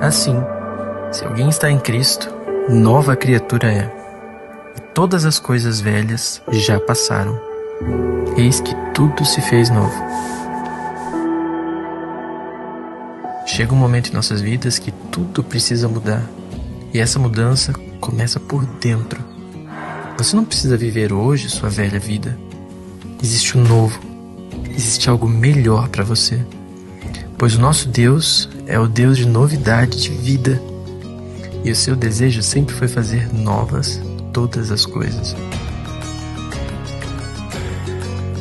Assim, se alguém está em Cristo, nova criatura é, e todas as coisas velhas já passaram. Eis que tudo se fez novo. Chega um momento em nossas vidas que tudo precisa mudar, e essa mudança começa por dentro. Você não precisa viver hoje sua velha vida. Existe o novo, existe algo melhor para você, pois o nosso Deus é o Deus de novidade, de vida, e o seu desejo sempre foi fazer novas todas as coisas.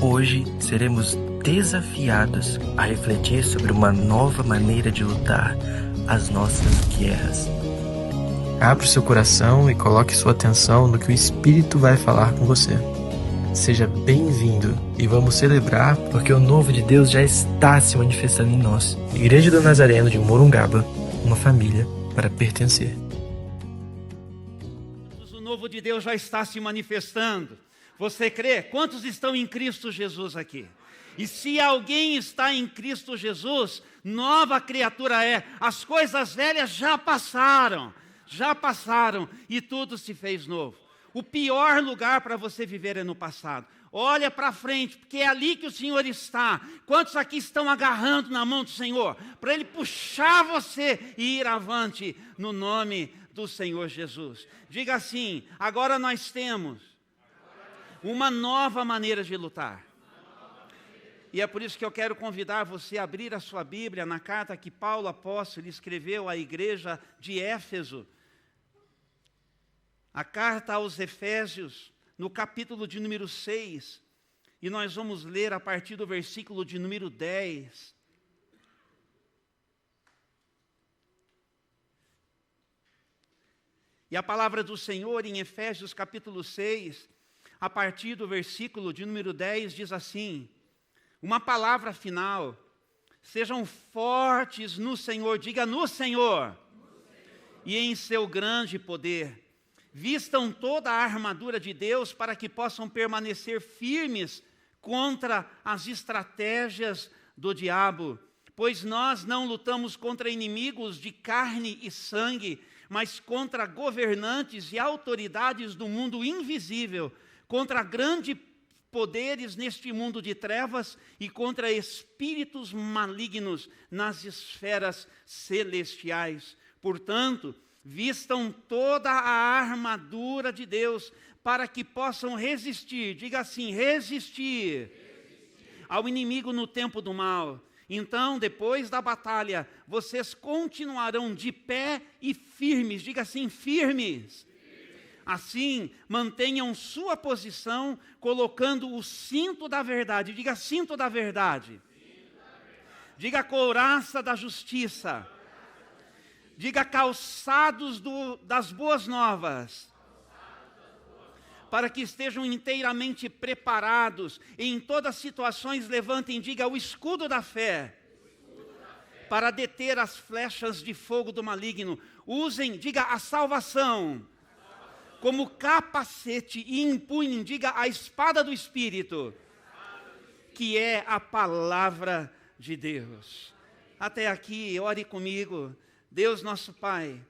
Hoje seremos desafiados a refletir sobre uma nova maneira de lutar as nossas guerras. Abra o seu coração e coloque sua atenção no que o Espírito vai falar com você. Seja bem-vindo e vamos celebrar porque o novo de Deus já está se manifestando em nós. Igreja do Nazareno de Morungaba, uma família para pertencer. O novo de Deus já está se manifestando. Você crê? Quantos estão em Cristo Jesus aqui? E se alguém está em Cristo Jesus, nova criatura é. As coisas velhas já passaram e tudo se fez novo. O pior lugar para você viver é no passado. Olha para frente, porque é ali que o Senhor está. Quantos aqui estão agarrando na mão do Senhor? Para Ele puxar você e ir avante no nome do Senhor Jesus. Diga assim, agora nós temos uma nova maneira de lutar. E é por isso que eu quero convidar você a abrir a sua Bíblia na carta que Paulo apóstolo escreveu à igreja de Éfeso. A carta aos Efésios, no capítulo de número 6, e nós vamos ler a partir do versículo de número 10. E a palavra do Senhor em Efésios capítulo 6, a partir do versículo de número 10, diz assim, uma palavra final, sejam fortes no Senhor, diga no Senhor, e em seu grande poder. Vistam toda a armadura de Deus para que possam permanecer firmes contra as estratégias do diabo. Pois nós não lutamos contra inimigos de carne e sangue, mas contra governantes e autoridades do mundo invisível, contra grandes poderes neste mundo de trevas e contra espíritos malignos nas esferas celestiais. Portanto, vistam toda a armadura de Deus para que possam resistir, diga assim, resistir ao inimigo no tempo do mal. Então, depois da batalha, vocês continuarão de pé e firmes, diga assim, firmes. Assim, mantenham sua posição, colocando o cinto da verdade, diga cinto da verdade. Diga couraça da justiça. Diga calçados das boas novas, para que estejam inteiramente preparados, e em todas as situações levantem, diga o escudo da fé, para deter as flechas de fogo do maligno. Usem, diga a salvação, como capacete e empunhem, diga a espada do Espírito, que é a palavra de Deus. Até aqui, ore comigo. Deus nosso Pai,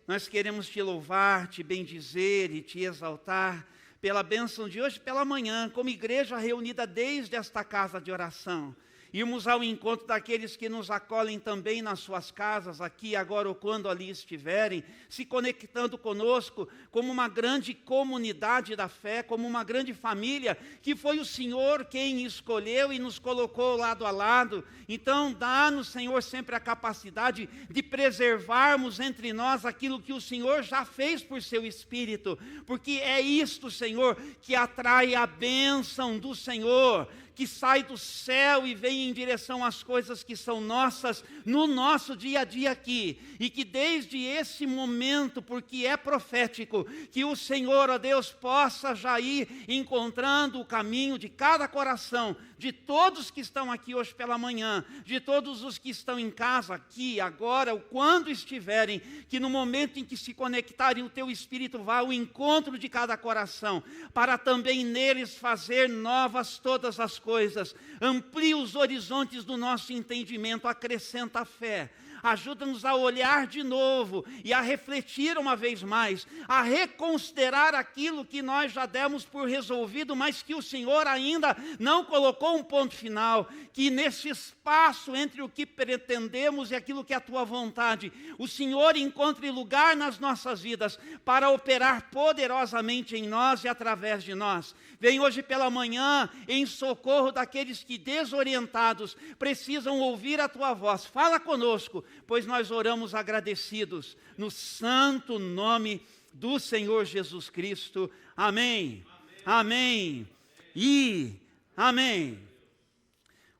nós queremos te louvar, te bendizer e te exaltar pela bênção de hoje pela manhã, como igreja reunida desde esta casa de oração. Irmos ao encontro daqueles que nos acolhem também nas suas casas, aqui, agora ou quando ali estiverem, se conectando conosco como uma grande comunidade da fé, como uma grande família, que foi o Senhor quem escolheu e nos colocou lado a lado. Então, dá-nos, Senhor, sempre a capacidade de preservarmos entre nós aquilo que o Senhor já fez por seu Espírito, porque é isto, Senhor, que atrai a bênção do Senhor, que sai do céu e vem em direção às coisas que são nossas no nosso dia a dia aqui, e que desde esse momento, porque é profético, que o Senhor, ó Deus, possa já ir encontrando o caminho de cada coração, de todos que estão aqui hoje pela manhã, de todos os que estão em casa, aqui, agora, ou quando estiverem, que no momento em que se conectarem, o Teu Espírito vá ao encontro de cada coração, para também neles fazer novas todas as coisas. Amplia os horizontes do nosso entendimento, acrescenta a fé, ajuda-nos a olhar de novo e a refletir uma vez mais, a reconsiderar aquilo que nós já demos por resolvido, mas que o Senhor ainda não colocou um ponto final, que nesse espaço entre o que pretendemos e aquilo que é a tua vontade, o Senhor encontre lugar nas nossas vidas para operar poderosamente em nós e através de nós. Vem hoje pela manhã em socorro daqueles que desorientados precisam ouvir a tua voz. Fala conosco, pois nós oramos agradecidos no santo nome do Senhor Jesus Cristo. Amém. Amém. E amém.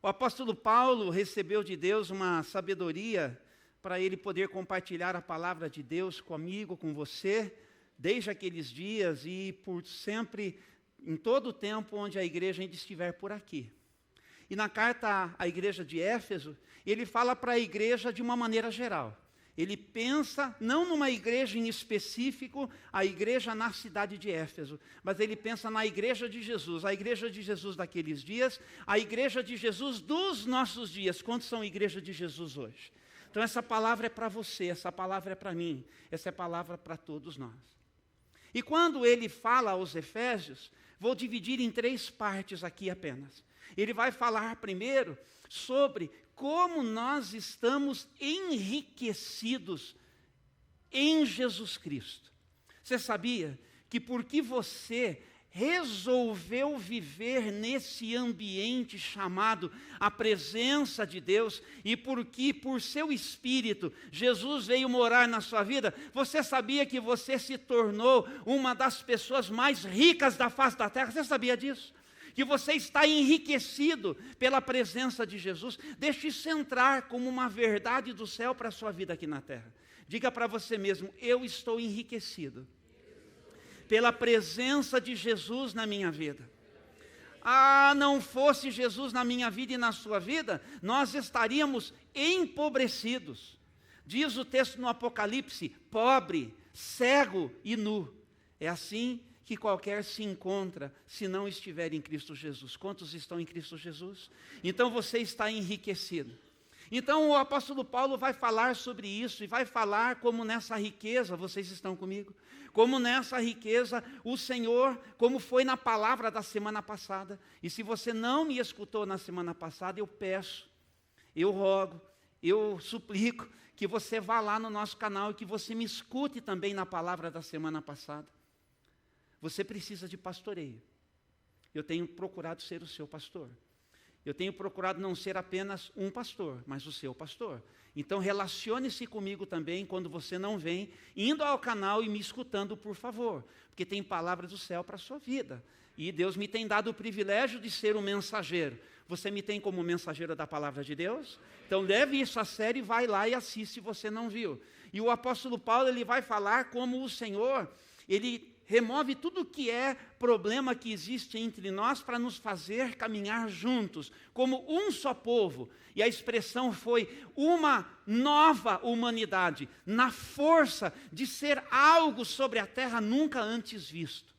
O apóstolo Paulo recebeu de Deus uma sabedoria para ele poder compartilhar a palavra de Deus comigo, com você, desde aqueles dias e por sempre, em todo o tempo onde a igreja ainda estiver por aqui. E na carta à igreja de Éfeso, ele fala para a igreja de uma maneira geral. Ele pensa não numa igreja em específico, a igreja na cidade de Éfeso, mas ele pensa na igreja de Jesus, a igreja de Jesus daqueles dias, a igreja de Jesus dos nossos dias. Quantos são igreja de Jesus hoje? Então essa palavra é para você, essa palavra é para mim, essa é palavra para todos nós. E quando ele fala aos Efésios, vou dividir em 3 partes aqui apenas. Ele vai falar primeiro sobre como nós estamos enriquecidos em Jesus Cristo. Você sabia que porque você resolveu viver nesse ambiente chamado a presença de Deus, e porque por seu Espírito Jesus veio morar na sua vida, você sabia que você se tornou uma das pessoas mais ricas da face da terra? Você sabia disso? Que você está enriquecido pela presença de Jesus? Deixe isso entrar como uma verdade do céu para a sua vida aqui na terra. Diga para você mesmo: eu estou enriquecido pela presença de Jesus na minha vida. Não fosse Jesus na minha vida e na sua vida, nós estaríamos empobrecidos. Diz o texto no Apocalipse: pobre, cego e nu. É assim que qualquer se encontra se não estiver em Cristo Jesus. Quantos estão em Cristo Jesus? Então você está enriquecido. Então o apóstolo Paulo vai falar sobre isso e vai falar como nessa riqueza, vocês estão comigo? Como nessa riqueza o Senhor, como foi na palavra da semana passada. E se você não me escutou na semana passada, eu peço, eu rogo, eu suplico que você vá lá no nosso canal e que você me escute também na palavra da semana passada. Você precisa de pastoreio. Eu tenho procurado ser o seu pastor. Eu tenho procurado não ser apenas um pastor, mas o seu pastor. Então relacione-se comigo também quando você não vem, indo ao canal e me escutando, por favor. Porque tem palavra do céu para a sua vida. E Deus me tem dado o privilégio de ser um mensageiro. Você me tem como mensageiro da palavra de Deus? Então leve isso a sério e vai lá e assiste se você não viu. E o apóstolo Paulo, ele vai falar como o Senhor, ele remove tudo que é problema que existe entre nós para nos fazer caminhar juntos, como um só povo. E a expressão foi uma nova humanidade, na força de ser algo sobre a terra nunca antes visto.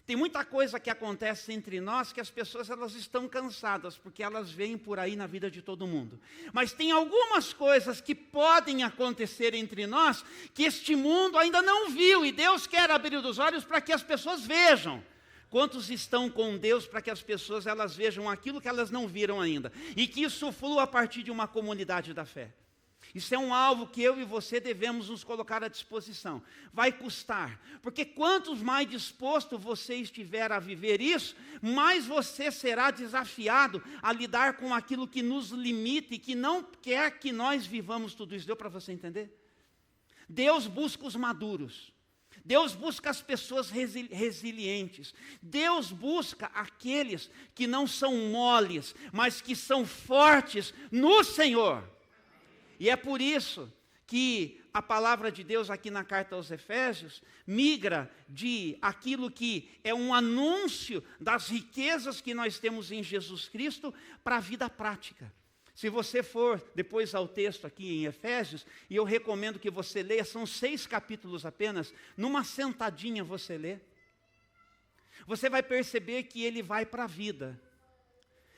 Tem muita coisa que acontece entre nós que as pessoas elas estão cansadas, porque elas veem por aí na vida de todo mundo. Mas tem algumas coisas que podem acontecer entre nós que este mundo ainda não viu, e Deus quer abrir os olhos para que as pessoas vejam. Quantos estão com Deus para que as pessoas elas vejam aquilo que elas não viram ainda, e que isso flua a partir de uma comunidade da fé? Isso é um alvo que eu e você devemos nos colocar à disposição. Vai custar, porque quantos mais disposto você estiver a viver isso, mais você será desafiado a lidar com aquilo que nos limita e que não quer que nós vivamos tudo isso. Deu para você entender? Deus busca os maduros. Deus busca as pessoas resilientes. Deus busca aqueles que não são moles, mas que são fortes no Senhor. E é por isso que a palavra de Deus aqui na carta aos Efésios migra de aquilo que é um anúncio das riquezas que nós temos em Jesus Cristo para a vida prática. Se você for depois ao texto aqui em Efésios, e eu recomendo que você leia, são 6 capítulos apenas, numa sentadinha você lê, você vai perceber que ele vai para a vida.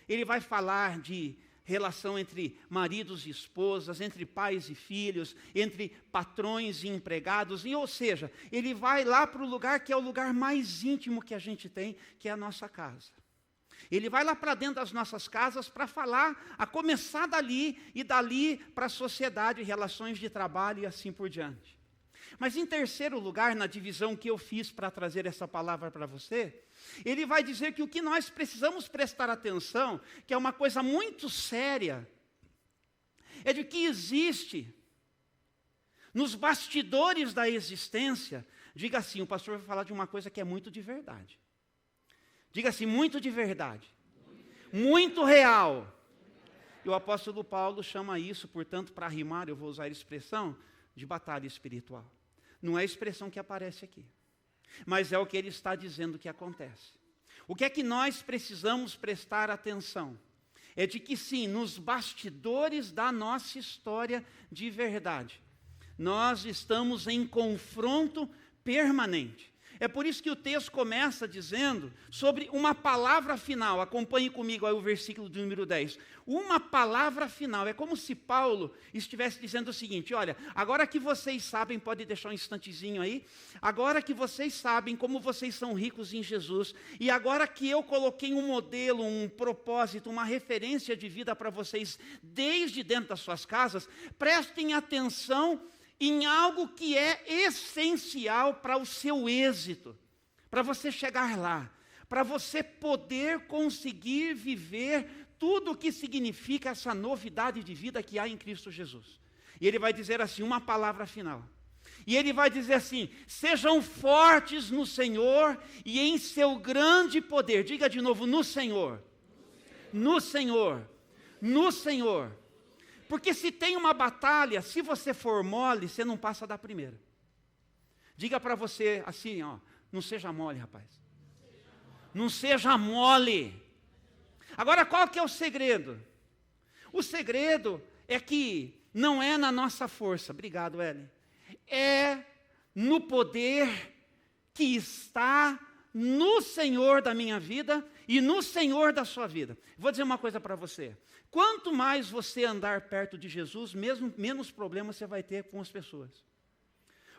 Ele vai falar de relação entre maridos e esposas, entre pais e filhos, entre patrões e empregados, ou seja, ele vai lá para o lugar que é o lugar mais íntimo que a gente tem, que é a nossa casa. Ele vai lá para dentro das nossas casas para falar, a começar dali e dali para a sociedade, relações de trabalho e assim por diante. Mas em terceiro lugar, na divisão que eu fiz para trazer essa palavra para você, ele vai dizer que o que nós precisamos prestar atenção, que é uma coisa muito séria, é de que existe nos bastidores da existência, diga assim, o pastor vai falar de uma coisa que é muito de verdade. Diga assim, muito de verdade, muito real. E o apóstolo Paulo chama isso, portanto, para rimar, eu vou usar a expressão, de batalha espiritual. Não é a expressão que aparece aqui, mas é o que ele está dizendo que acontece. O que é que nós precisamos prestar atenção? É de que sim, nos bastidores da nossa história de verdade, nós estamos em confronto permanente. É por isso que o texto começa dizendo sobre uma palavra final. Acompanhe comigo aí o versículo de número 10. Uma palavra final. É como se Paulo estivesse dizendo o seguinte, olha, agora que vocês sabem, pode deixar um instantezinho aí, agora que vocês sabem como vocês são ricos em Jesus, e agora que eu coloquei um modelo, um propósito, uma referência de vida para vocês desde dentro das suas casas, prestem atenção em algo que é essencial para o seu êxito, para você chegar lá, para você poder conseguir viver tudo o que significa essa novidade de vida que há em Cristo Jesus. E ele vai dizer assim, uma palavra final. E ele vai dizer assim, sejam fortes no Senhor e em seu grande poder. Diga de novo, no Senhor. No Senhor. No Senhor. Porque se tem uma batalha, se você for mole, você não passa da primeira. Diga para você assim, ó, não seja mole, rapaz. Não seja mole. Agora, qual que é o segredo? O segredo é que não é na nossa força, obrigado, Ellen, é no poder que está no Senhor da minha vida e no Senhor da sua vida. Vou dizer uma coisa para você. Quanto mais você andar perto de Jesus, menos problemas você vai ter com as pessoas.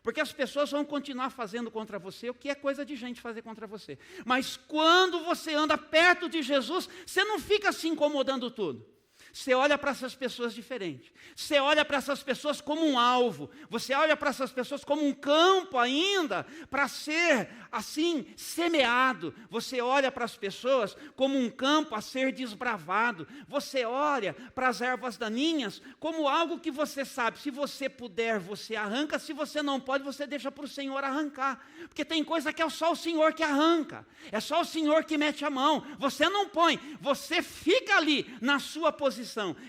Porque as pessoas vão continuar fazendo contra você o que é coisa de gente fazer contra você. Mas quando você anda perto de Jesus, você não fica se incomodando tudo. Você olha para essas pessoas diferente. Você olha para essas pessoas como um alvo. Você olha para essas pessoas como um campo ainda para ser, assim, semeado. Você olha para as pessoas como um campo a ser desbravado. Você olha para as ervas daninhas como algo que você sabe. Se você puder, você arranca. Se você não pode, você deixa para o Senhor arrancar. Porque tem coisa que é só o Senhor que arranca. É só o Senhor que mete a mão. Você não põe. Você fica ali na sua posição.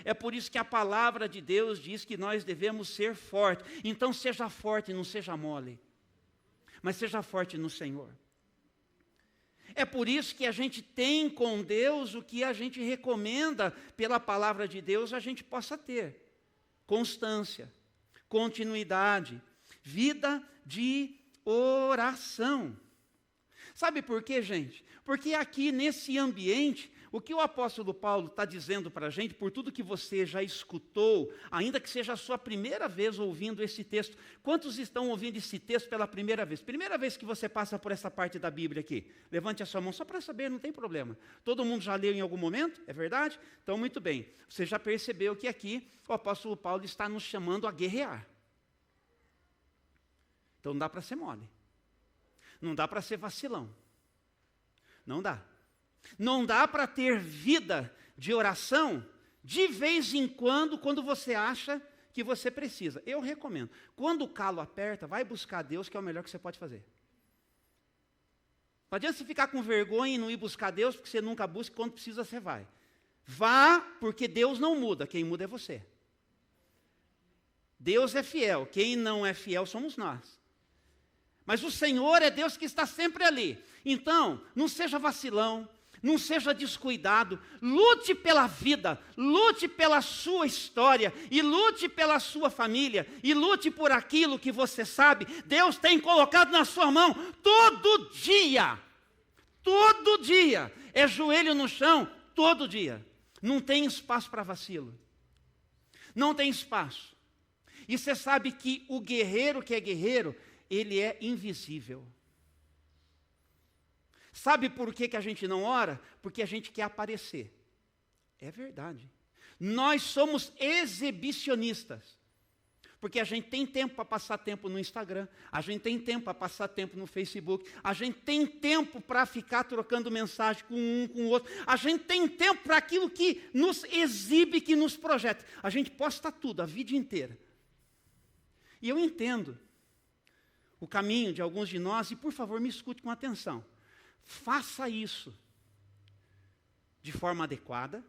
É por isso que a palavra de Deus diz que nós devemos ser fortes. Então seja forte, não seja mole. Mas seja forte no Senhor. É por isso que a gente tem com Deus o que a gente recomenda pela palavra de Deus a gente possa ter. Constância, continuidade, vida de oração. Sabe por quê, gente? Porque aqui nesse ambiente, o que o apóstolo Paulo está dizendo para a gente, por tudo que você já escutou, ainda que seja a sua primeira vez ouvindo esse texto, quantos estão ouvindo esse texto pela primeira vez? Primeira vez que você passa por essa parte da Bíblia aqui, levante a sua mão só para saber, não tem problema. Todo mundo já leu em algum momento, é verdade? Então muito bem, você já percebeu que aqui o apóstolo Paulo está nos chamando a guerrear. Então não dá para ser mole, não dá para ser vacilão, não dá. Não dá para ter vida de oração de vez em quando você acha que você precisa. Eu recomendo. Quando o calo aperta, vai buscar Deus, que é o melhor que você pode fazer. Não adianta você ficar com vergonha e não ir buscar Deus, porque você nunca busca, quando precisa você vai. Vá, porque Deus não muda, quem muda é você. Deus é fiel, quem não é fiel somos nós. Mas o Senhor é Deus que está sempre ali. Então, não seja vacilão, não seja descuidado, lute pela vida, lute pela sua história, e lute pela sua família, e lute por aquilo que você sabe, Deus tem colocado na sua mão, todo dia, é joelho no chão, todo dia, Não tem espaço para vacilo. Não tem espaço. E você sabe que o guerreiro que é guerreiro, ele é invisível. Sabe por que a gente não ora? Porque a gente quer aparecer. É verdade. Nós somos exibicionistas. Porque a gente tem tempo para passar tempo no Instagram, a gente tem tempo para passar tempo no Facebook, a gente tem tempo para ficar trocando mensagem com um, com o outro, a gente tem tempo para aquilo que nos exibe, que nos projeta. A gente posta tudo, a vida inteira. E eu entendo o caminho de alguns de nós, e por favor me escute com atenção. Faça isso de forma adequada,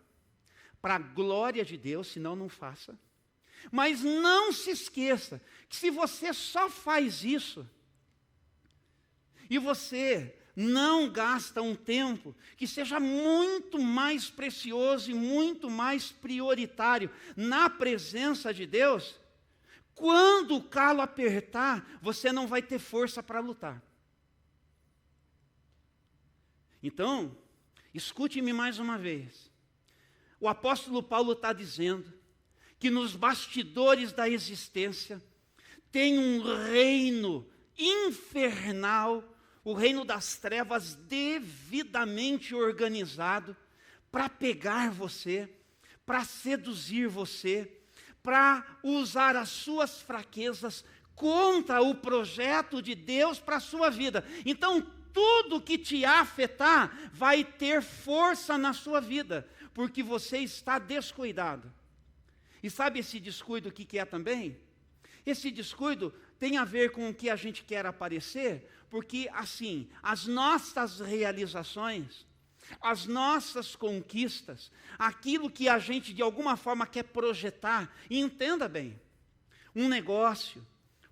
para a glória de Deus, senão não faça. Mas não se esqueça que se você só faz isso, e você não gasta um tempo que seja muito mais precioso e muito mais prioritário na presença de Deus, quando o calo apertar, você não vai ter força para lutar. Então, escute-me mais uma vez. O apóstolo Paulo está dizendo que nos bastidores da existência tem um reino infernal, o reino das trevas devidamente organizado para pegar você, para seduzir você, para usar as suas fraquezas contra o projeto de Deus para a sua vida. Então, tudo que te afetar vai ter força na sua vida, porque você está descuidado. E sabe esse descuido o que é também? Esse descuido tem a ver com o que a gente quer aparecer, porque assim, as nossas realizações, as nossas conquistas, aquilo que a gente de alguma forma quer projetar, e entenda bem, um negócio,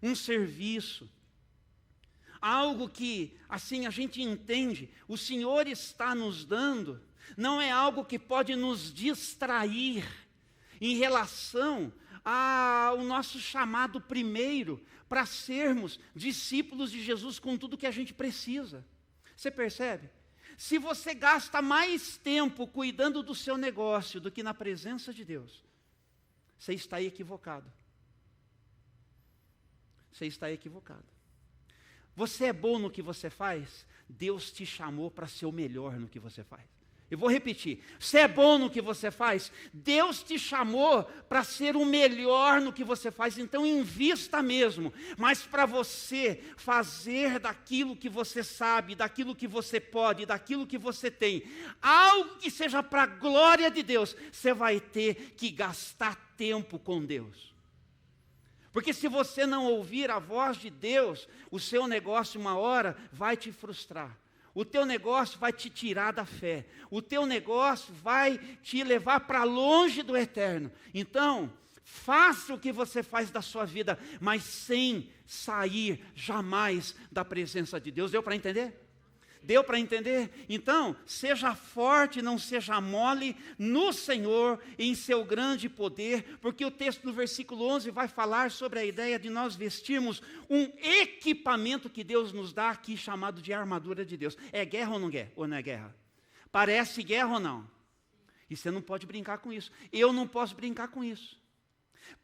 um serviço, algo que assim a gente entende, o Senhor está nos dando, não é algo que pode nos distrair em relação ao nosso chamado primeiro para sermos discípulos de Jesus com tudo que a gente precisa. Você percebe? Se você gasta mais tempo cuidando do seu negócio do que na presença de Deus, você está equivocado. Você está equivocado. Você é bom no que você faz? Deus te chamou para ser o melhor no que você faz. Eu vou repetir, você é bom no que você faz? Deus te chamou para ser o melhor no que você faz, então invista mesmo, mas para você fazer daquilo que você sabe, daquilo que você pode, daquilo que você tem, algo que seja para a glória de Deus, você vai ter que gastar tempo com Deus. Porque se você não ouvir a voz de Deus, o seu negócio uma hora vai te frustrar. O teu negócio vai te tirar da fé. O teu negócio vai te levar para longe do eterno. Então, faça o que você faz da sua vida, mas sem sair jamais da presença de Deus. Deu para entender? Deu para entender? Então, seja forte, não seja mole no Senhor, em seu grande poder, porque o texto do versículo 11 vai falar sobre a ideia de nós vestirmos um equipamento que Deus nos dá aqui, chamado de armadura de Deus. É guerra ou não é? Ou não é guerra? Parece guerra ou não? E você não pode brincar com isso. Eu não posso brincar com isso.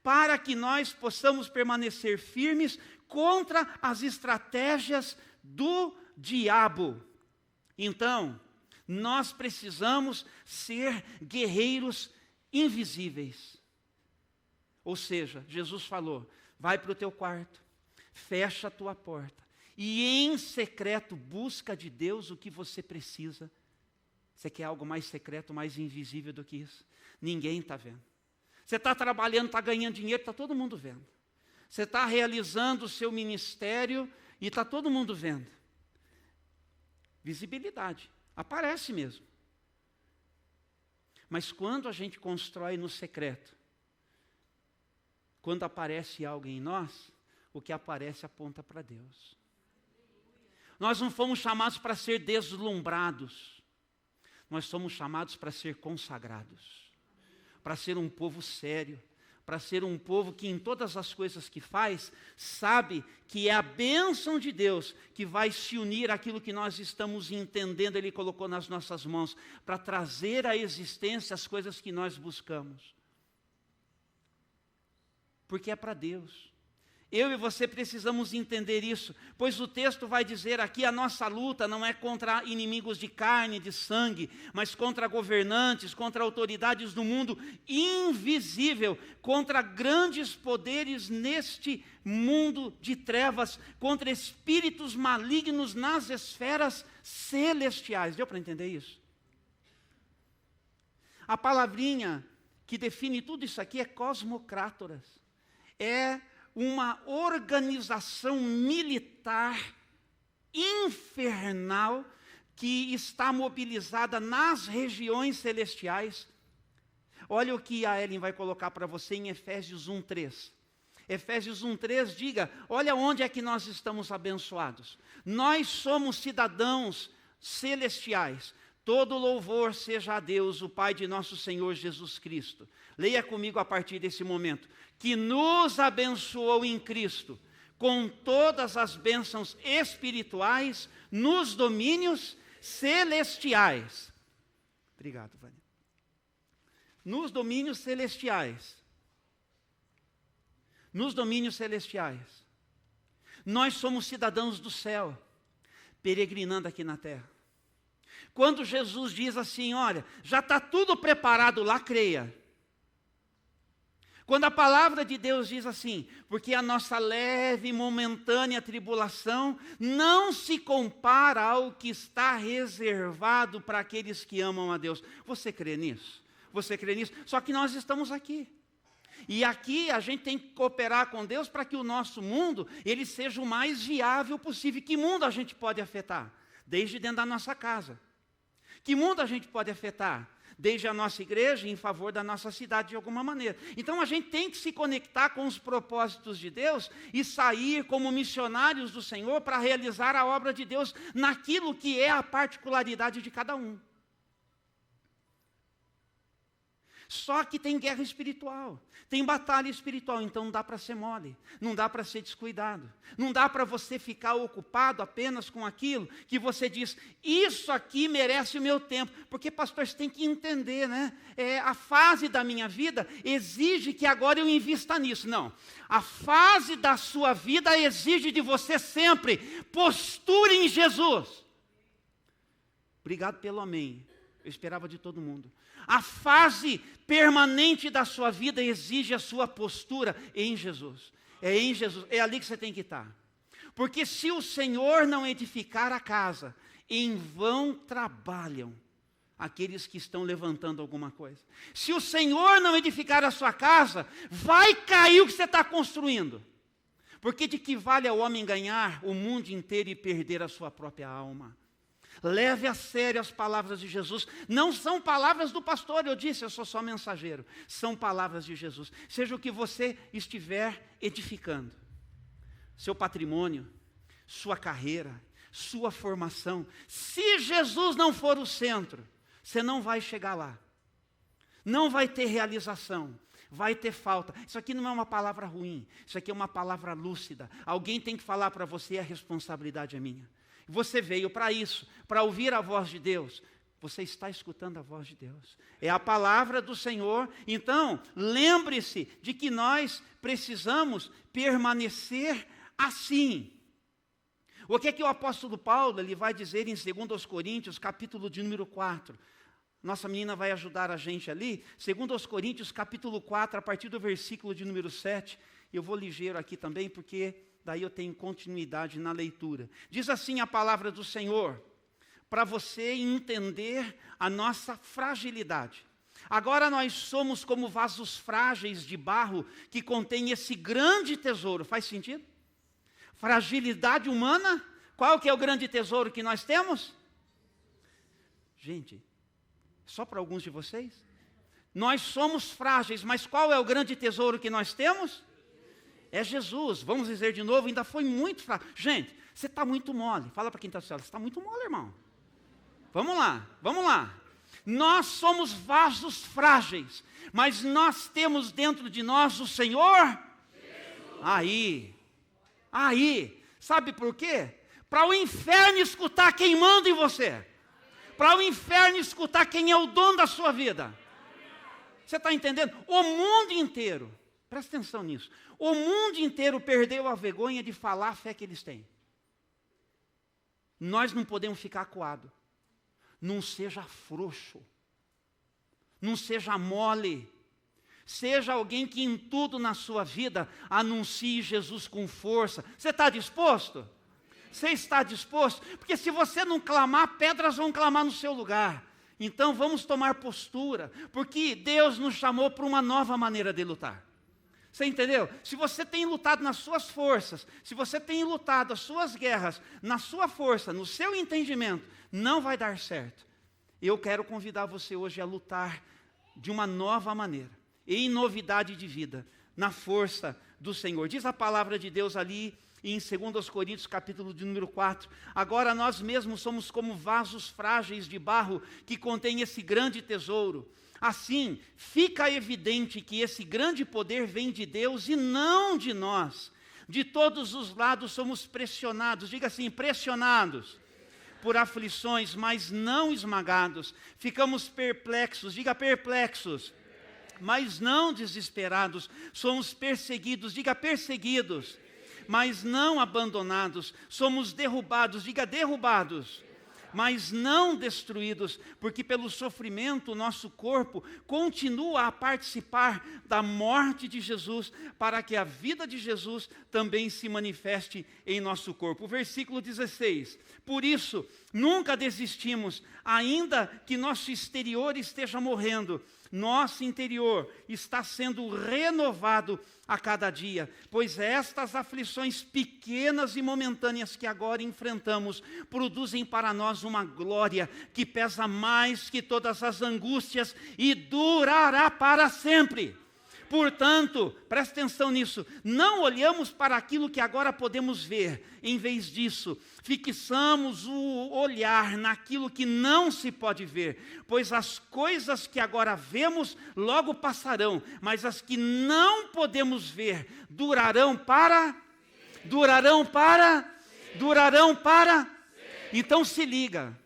Para que nós possamos permanecer firmes contra as estratégias do diabo. Então, nós precisamos ser guerreiros invisíveis. Ou seja, Jesus falou, vai para o teu quarto, fecha a tua porta, e em secreto busca de Deus o que você precisa. Você quer algo mais secreto, mais invisível do que isso? Ninguém está vendo. Você está trabalhando, está ganhando dinheiro, está todo mundo vendo. Você está realizando o seu ministério e está todo mundo vendo. Visibilidade, aparece mesmo. Mas quando a gente constrói no secreto, quando aparece algo em nós, o que aparece aponta para Deus. Nós não fomos chamados para ser deslumbrados, nós somos chamados para ser consagrados, para ser um povo sério, para ser um povo que em todas as coisas que faz, sabe que é a bênção de Deus que vai se unir àquilo que nós estamos entendendo, Ele colocou nas nossas mãos, para trazer à existência as coisas que nós buscamos. Porque é para Deus. Eu e você precisamos entender isso, pois o texto vai dizer aqui, a nossa luta não é contra inimigos de carne, de sangue, mas contra governantes, contra autoridades do mundo invisível, contra grandes poderes neste mundo de trevas, contra espíritos malignos nas esferas celestiais. Deu para entender isso? A palavrinha que define tudo isso aqui é cosmocrátoras. É uma organização militar infernal que está mobilizada nas regiões celestiais. Olha o que a Ellen vai colocar para você em Efésios 1:3. Efésios 1:3 diga, olha onde é que nós estamos abençoados. Nós somos cidadãos celestiais. Todo louvor seja a Deus, o Pai de nosso Senhor Jesus Cristo. Leia comigo a partir desse momento. Que nos abençoou em Cristo, com todas as bênçãos espirituais, nos domínios celestiais. Obrigado, Vânia. Nos domínios celestiais. Nos domínios celestiais. Nós somos cidadãos do céu, peregrinando aqui na terra. Quando Jesus diz assim, olha, já está tudo preparado lá, creia. Quando a palavra de Deus diz assim, porque a nossa leve e momentânea tribulação não se compara ao que está reservado para aqueles que amam a Deus. Você crê nisso? Você crê nisso? Só que nós estamos aqui. E aqui a gente tem que cooperar com Deus para que o nosso mundo, ele seja o mais viável possível. Que mundo a gente pode afetar? Desde dentro da nossa casa. Que mundo a gente pode afetar? Desde a nossa igreja, em favor da nossa cidade de alguma maneira. Então a gente tem que se conectar com os propósitos de Deus e sair como missionários do Senhor para realizar a obra de Deus naquilo que é a particularidade de cada um. Só que tem guerra espiritual, tem batalha espiritual, então não dá para ser mole, não dá para ser descuidado, não dá para você ficar ocupado apenas com aquilo que você diz, isso aqui merece o meu tempo, porque pastor, você tem que entender, né? A fase da minha vida exige que agora eu invista nisso. Não, a fase da sua vida exige de você sempre postura em Jesus. Obrigado pelo amém, eu esperava de todo mundo. A fase permanente da sua vida exige a sua postura em Jesus. É em Jesus, é ali que você tem que estar. Porque se o Senhor não edificar a casa, em vão trabalham aqueles que estão levantando alguma coisa. Se o Senhor não edificar a sua casa, vai cair o que você está construindo. Porque de que vale ao homem ganhar o mundo inteiro e perder a sua própria alma? Leve a sério as palavras de Jesus. Não são palavras do pastor, eu disse, eu sou só mensageiro. São palavras de Jesus. Seja o que você estiver edificando. Seu patrimônio, sua carreira, sua formação. Se Jesus não for o centro, você não vai chegar lá. Não vai ter realização. Vai ter falta. Isso aqui não é uma palavra ruim. Isso aqui é uma palavra lúcida. Alguém tem que falar para você e a responsabilidade é minha. Você veio para isso, para ouvir a voz de Deus. Você está escutando a voz de Deus. É a palavra do Senhor. Então, lembre-se de que nós precisamos permanecer assim. O que é que o apóstolo Paulo ele vai dizer em 2 Coríntios, capítulo de número 4? Nossa menina vai ajudar a gente ali. 2 Coríntios, capítulo 4, a partir do versículo de número 7. Eu vou ligeiro aqui também, porque daí eu tenho continuidade na leitura. Diz assim a palavra do Senhor, para você entender a nossa fragilidade. Agora nós somos como vasos frágeis de barro que contém esse grande tesouro. Faz sentido? Fragilidade humana. Qual que é o grande tesouro que nós temos? Gente, só para alguns de vocês. Nós somos frágeis, mas qual é o grande tesouro que nós temos? É Jesus. Vamos dizer de novo, ainda foi muito fraco. Gente, você está muito mole. Fala para quem está do céu, você está muito mole, irmão. Vamos lá, vamos lá. Nós somos vasos frágeis, mas nós temos dentro de nós o Senhor. Aí, sabe por quê? Para o inferno escutar quem manda em você. Para o inferno escutar quem é o dono da sua vida. Você está entendendo? O mundo inteiro, presta atenção nisso, o mundo inteiro perdeu a vergonha de falar a fé que eles têm. Nós não podemos ficar acuados. Não seja frouxo. Não seja mole. Seja alguém que em tudo na sua vida anuncie Jesus com força. Você está disposto? Você está disposto? Porque se você não clamar, pedras vão clamar no seu lugar. Então vamos tomar postura, porque Deus nos chamou para uma nova maneira de lutar. Você entendeu? Se você tem lutado nas suas forças, se você tem lutado as suas guerras na sua força, no seu entendimento, não vai dar certo. Eu quero convidar você hoje a lutar de uma nova maneira, em novidade de vida, na força do Senhor. Diz a palavra de Deus ali em 2 Coríntios, capítulo de número 4, agora nós mesmos somos como vasos frágeis de barro que contém esse grande tesouro. Assim, fica evidente que esse grande poder vem de Deus e não de nós. De todos os lados somos pressionados, diga assim, pressionados por aflições, mas não esmagados. Ficamos perplexos, diga perplexos, mas não desesperados. Somos perseguidos, diga perseguidos, mas não abandonados. Somos derrubados, diga derrubados, mas não destruídos, porque pelo sofrimento o nosso corpo continua a participar da morte de Jesus, para que a vida de Jesus também se manifeste em nosso corpo. O versículo 16, por isso nunca desistimos, ainda que nosso exterior esteja morrendo, nosso interior está sendo renovado a cada dia, pois estas aflições pequenas e momentâneas que agora enfrentamos produzem para nós uma glória que pesa mais que todas as angústias e durará para sempre. Portanto, presta atenção nisso, não olhamos para aquilo que agora podemos ver, em vez disso, fixamos o olhar naquilo que não se pode ver, pois as coisas que agora vemos logo passarão, mas as que não podemos ver durarão para. Então se liga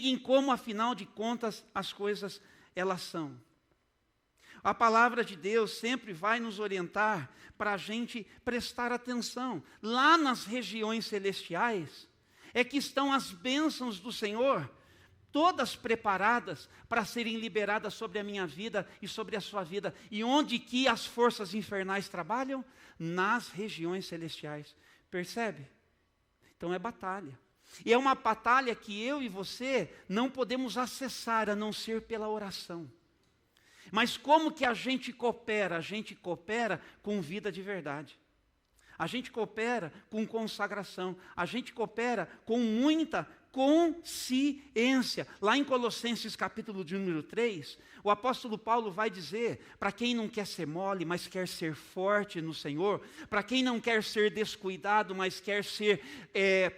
em como afinal de contas as coisas elas são. A palavra de Deus sempre vai nos orientar para a gente prestar atenção. Lá nas regiões celestiais é que estão as bênçãos do Senhor, todas preparadas para serem liberadas sobre a minha vida e sobre a sua vida. E onde que as forças infernais trabalham? Nas regiões celestiais. Percebe? Então é batalha. E é uma batalha que eu e você não podemos acessar a não ser pela oração. Mas como que a gente coopera? A gente coopera com vida de verdade. A gente coopera com consagração. A gente coopera com muita consciência. Lá em Colossenses capítulo de número 3, o apóstolo Paulo vai dizer, para quem não quer ser mole, mas quer ser forte no Senhor, para quem não quer ser descuidado, mas quer ser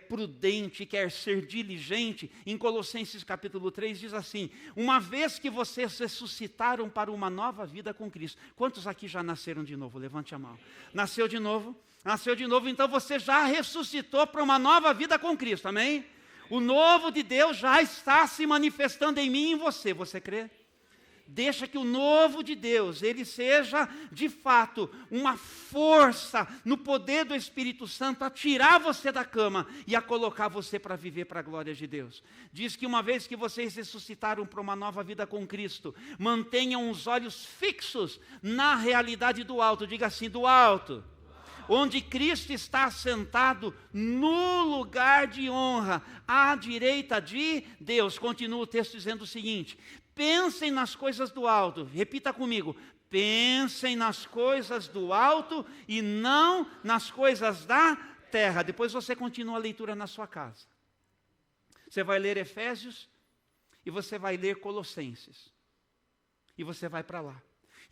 prudente, quer ser diligente, em Colossenses capítulo 3 diz assim, uma vez que vocês ressuscitaram para uma nova vida com Cristo, quantos aqui já nasceram de novo? Levante a mão. Nasceu de novo, então você já ressuscitou para uma nova vida com Cristo, amém? O novo de Deus já está se manifestando em mim e em você. Você crê? Deixa que o novo de Deus, ele seja de fato uma força no poder do Espírito Santo a tirar você da cama e a colocar você para viver para a glória de Deus. Diz que uma vez que vocês ressuscitaram para uma nova vida com Cristo, mantenham os olhos fixos na realidade do alto. Diga assim, do alto. Onde Cristo está sentado no lugar de honra, à direita de Deus. Continua o texto dizendo o seguinte, pensem nas coisas do alto, repita comigo, pensem nas coisas do alto e não nas coisas da terra. Depois você continua a leitura na sua casa. Você vai ler Efésios e você vai ler Colossenses. E você vai para lá.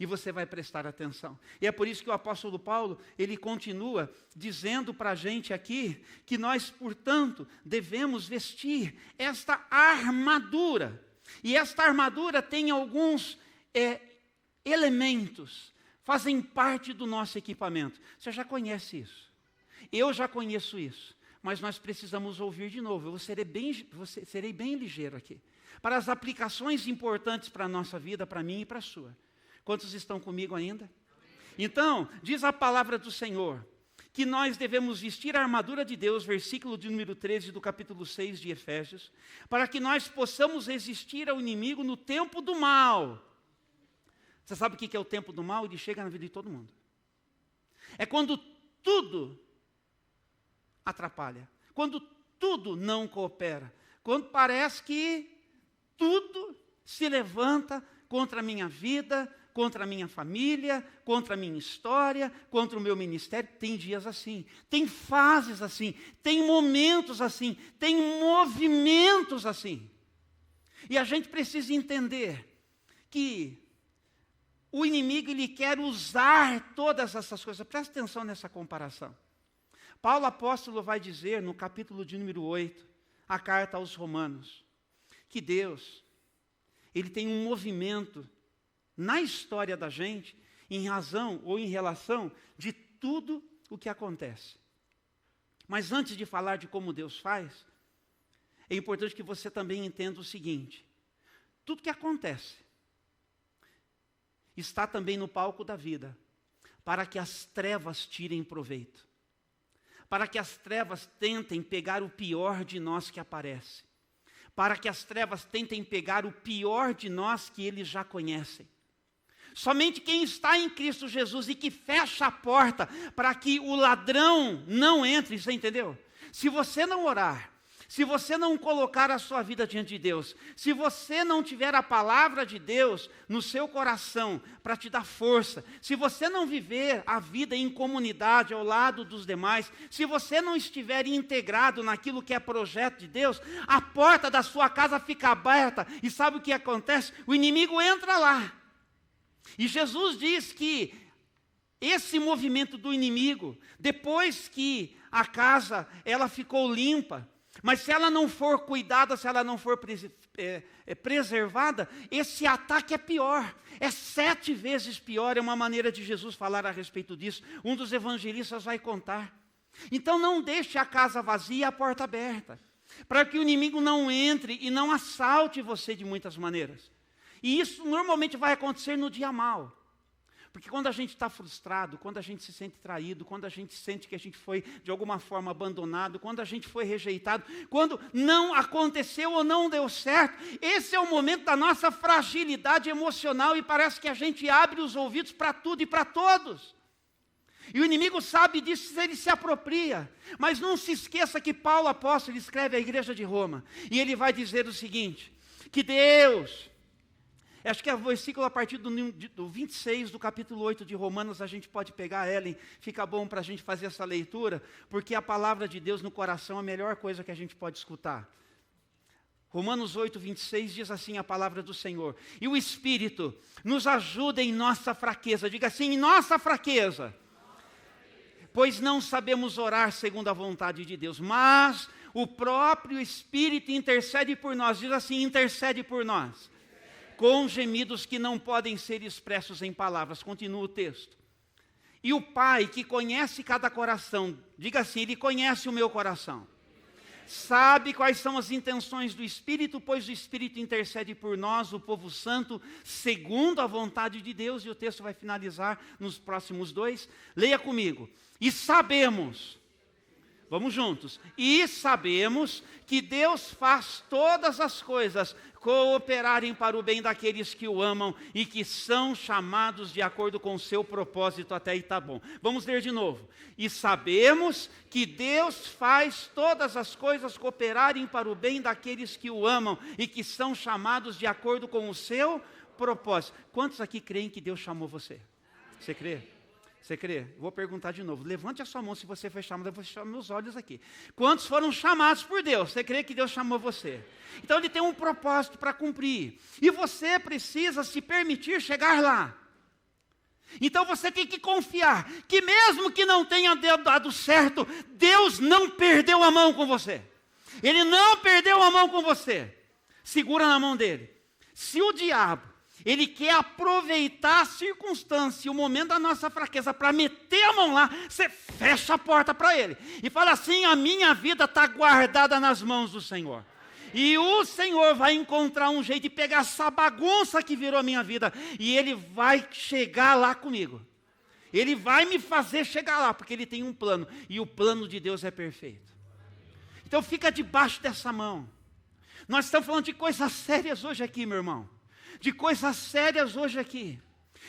E você vai prestar atenção. E é por isso que o apóstolo Paulo, ele continua dizendo para a gente aqui, que nós, portanto, devemos vestir esta armadura. E esta armadura tem alguns elementos, fazem parte do nosso equipamento. Você já conhece isso. Eu já conheço isso. Mas nós precisamos ouvir de novo. Eu serei bem ligeiro aqui. Para as aplicações importantes para a nossa vida, para mim e para a sua. Quantos estão comigo ainda? Então, diz a palavra do Senhor, que nós devemos vestir a armadura de Deus, versículo de número 13 do capítulo 6 de Efésios, para que nós possamos resistir ao inimigo no tempo do mal. Você sabe o que é o tempo do mal? Ele chega na vida de todo mundo. É quando tudo atrapalha, quando tudo não coopera, quando parece que tudo se levanta contra a minha vida, contra a minha família, contra a minha história, contra o meu ministério. Tem dias assim, tem fases assim, tem momentos assim, tem movimentos assim. E a gente precisa entender que o inimigo, ele quer usar todas essas coisas. Presta atenção nessa comparação. Paulo apóstolo vai dizer no capítulo de número 8, a carta aos Romanos, que Deus, ele tem um movimento na história da gente, em razão ou em relação de tudo o que acontece. Mas antes de falar de como Deus faz, é importante que você também entenda o seguinte: tudo que acontece está também no palco da vida, para que as trevas tirem proveito, para que as trevas tentem pegar o pior de nós que aparece, para que as trevas tentem pegar o pior de nós que eles já conhecem. Somente quem está em Cristo Jesus e que fecha a porta para que o ladrão não entre, você entendeu? Se você não orar, se você não colocar a sua vida diante de Deus, se você não tiver a palavra de Deus no seu coração para te dar força, se você não viver a vida em comunidade ao lado dos demais, se você não estiver integrado naquilo que é projeto de Deus, a porta da sua casa fica aberta e sabe o que acontece? O inimigo entra lá. E Jesus diz que esse movimento do inimigo, depois que a casa ela ficou limpa, mas se ela não for cuidada, se ela não for preservada, esse ataque é pior, é 7 vezes pior. É uma maneira de Jesus falar a respeito disso. Um dos evangelistas vai contar. Então não deixe a casa vazia e a porta aberta, para que o inimigo não entre e não assalte você de muitas maneiras. E isso normalmente vai acontecer no dia mau. Porque quando a gente está frustrado, quando a gente se sente traído, quando a gente sente que a gente foi de alguma forma abandonado, quando a gente foi rejeitado, quando não aconteceu ou não deu certo, esse é o momento da nossa fragilidade emocional e parece que a gente abre os ouvidos para tudo e para todos. E o inimigo sabe disso, ele se apropria. Mas não se esqueça que Paulo apóstolo escreve à igreja de Roma, e ele vai dizer o seguinte, que Deus... Acho que é o versículo a partir do 26 do capítulo 8 de Romanos, a gente pode pegar, Ellen, fica bom para a gente fazer essa leitura, porque a palavra de Deus no coração é a melhor coisa que a gente pode escutar. Romanos 8, 26 diz assim a palavra do Senhor: e o Espírito nos ajuda em nossa fraqueza, diga assim, em nossa fraqueza, pois não sabemos orar segundo a vontade de Deus, mas o próprio Espírito intercede por nós, diz assim, intercede por nós, com gemidos que não podem ser expressos em palavras. Continua o texto. E o Pai, que conhece cada coração, diga assim, Ele conhece o meu coração, sabe quais são as intenções do Espírito, pois o Espírito intercede por nós, o povo santo, segundo a vontade de Deus. E o texto vai finalizar nos próximos 2. Leia comigo. E sabemos... Vamos juntos. E sabemos que Deus faz todas as coisas cooperarem para o bem daqueles que o amam e que são chamados de acordo com o seu propósito. Até aí está bom. Vamos ler de novo. E sabemos que Deus faz todas as coisas cooperarem para o bem daqueles que o amam e que são chamados de acordo com o seu propósito. Quantos aqui creem que Deus chamou você? Você crê? Você crê? Vou perguntar de novo. Levante a sua mão se você foi chamado. Eu vou fechar meus olhos aqui. Quantos foram chamados por Deus? Você crê que Deus chamou você? Então Ele tem um propósito para cumprir. E você precisa se permitir chegar lá. Então você tem que confiar que mesmo que não tenha dado certo, Deus não perdeu a mão com você. Ele não perdeu a mão com você. Segura na mão dele. Se o diabo, ele quer aproveitar a circunstância, o momento da nossa fraqueza, para meter a mão lá, você fecha a porta para ele. E fala assim, a minha vida está guardada nas mãos do Senhor. E o Senhor vai encontrar um jeito de pegar essa bagunça que virou a minha vida, e Ele vai chegar lá comigo. Ele vai me fazer chegar lá, porque Ele tem um plano, e o plano de Deus é perfeito. Então fica debaixo dessa mão. Nós estamos falando de coisas sérias hoje aqui, meu irmão. De coisas sérias hoje aqui.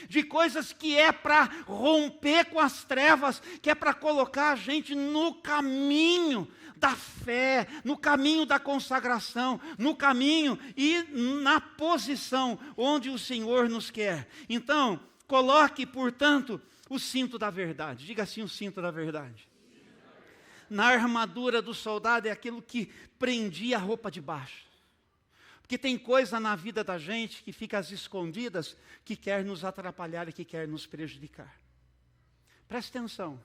De coisas que é para romper com as trevas, que é para colocar a gente no caminho da fé, no caminho da consagração, no caminho e na posição onde o Senhor nos quer. Então, coloque, portanto, o cinto da verdade. Diga assim, o cinto da verdade. Na armadura do soldado é aquilo que prendia a roupa de baixo. Porque tem coisa na vida da gente que fica às escondidas, que quer nos atrapalhar e que quer nos prejudicar. Preste atenção.